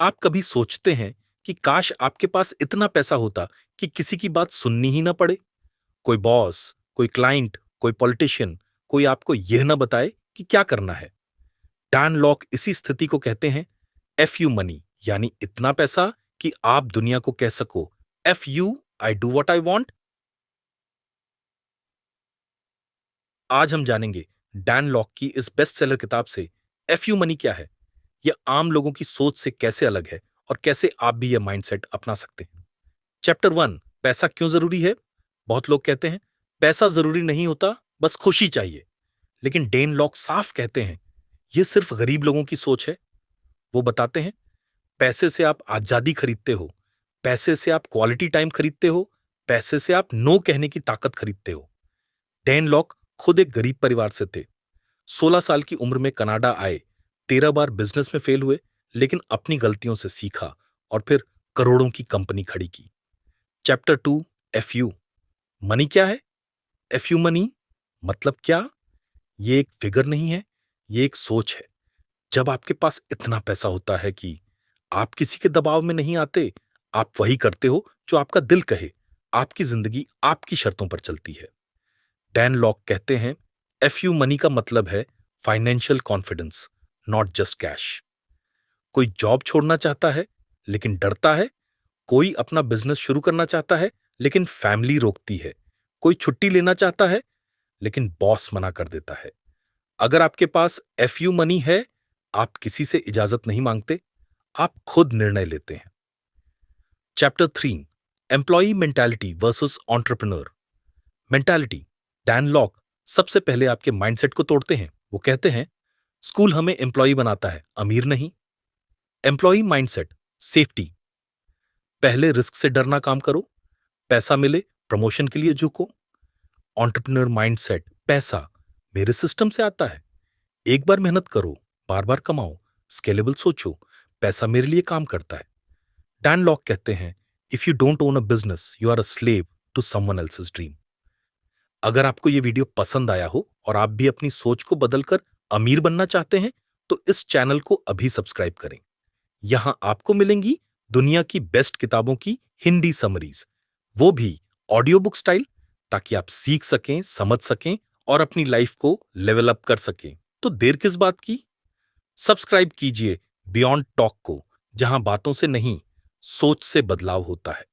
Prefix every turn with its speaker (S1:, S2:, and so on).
S1: आप कभी सोचते हैं कि काश आपके पास इतना पैसा होता कि किसी की बात सुननी ही ना पड़े? कोई बॉस, कोई क्लाइंट, कोई पॉलिटिशियन, कोई आपको यह ना बताए कि क्या करना है। डैन लॉक इसी स्थिति को कहते हैं एफ यू मनी, यानी इतना पैसा कि आप दुनिया को कह सको F you, I do what I want. आज हम जानेंगे डैन लॉक की इस बेस्ट सेलर किताब से एफ यू मनी क्या है, यह आम लोगों की सोच से कैसे अलग है और कैसे आप भी यह माइंडसेट अपना सकते हैं। चैप्टर 1, पैसा क्यों जरूरी है। बहुत लोग कहते हैं पैसा जरूरी नहीं होता, बस खुशी चाहिए। लेकिन डेन लॉक साफ कहते हैं यह सिर्फ गरीब लोगों की सोच है। वो बताते हैं पैसे से आप आजादी खरीदते हो, पैसे से आप क्वालिटी टाइम खरीदते हो, पैसे से आप नो कहने की ताकत खरीदते हो। डेन लॉक खुद एक गरीब परिवार से थे। 16 साल की उम्र में कनाडा आए, 13 बार बिजनेस में फेल हुए, लेकिन अपनी गलतियों से सीखा और फिर करोड़ों की कंपनी खड़ी की। चैप्टर 2, एफ यू मनी क्या है। एफ यू मनी मतलब क्या? ये एक फिगर नहीं है, ये एक सोच है। जब आपके पास इतना पैसा होता है कि आप किसी के दबाव में नहीं आते, आप वही करते हो जो आपका दिल कहे, आपकी जिंदगी आपकी शर्तों पर चलती है। डैन लॉक कहते हैं एफ यू मनी का मतलब है financial confidence, not just cash. कोई जॉब छोड़ना चाहता है लेकिन डरता है, कोई अपना बिजनेस शुरू करना चाहता है लेकिन फैमिली रोकती है, कोई छुट्टी लेना चाहता है लेकिन बॉस मना कर देता है। अगर आपके पास एफ यू मनी है, आप किसी से इजाजत नहीं मांगते, आप खुद निर्णय लेते हैं। Chapter 3, employee mentality versus entrepreneur mentality. Dan lock सबसे पहले आपके माइंडसेट को तोड़ते हैं। वो कहते हैं स्कूल हमें एम्प्लॉई बनाता है, अमीर नहीं। एम्प्लॉई माइंडसेट, सेफ्टी, पहले रिस्क से डरना काम करो, पैसा मिले प्रमोशन के लिए झुको। एंटरप्रेन्योर माइंडसेट, पैसा मेरे सिस्टम से आता है, एक बार मेहनत करो, बार बार कमाओ, स्केलेबल सोचो, पैसा मेरे लिए काम करता है। डैन लॉक कहते हैं if you don't own a business you are a slave to someone else's dream. अगर आपको यह वीडियो पसंद आया हो और आप भी अपनी सोच को बदलकर अमीर बनना चाहते हैं, तो इस चैनल को अभी सब्सक्राइब करें। यहां आपको मिलेंगी दुनिया की बेस्ट किताबों की हिंदी समरीज, वो भी ऑडियो बुक स्टाइल, ताकि आप सीख सकें, समझ सकें और अपनी लाइफ को लेवल अप कर सकें। तो देर किस बात की, सब्सक्राइब कीजिए बियॉन्ड टॉक को, जहां बातों से नहीं, सोच से बदलाव होता है।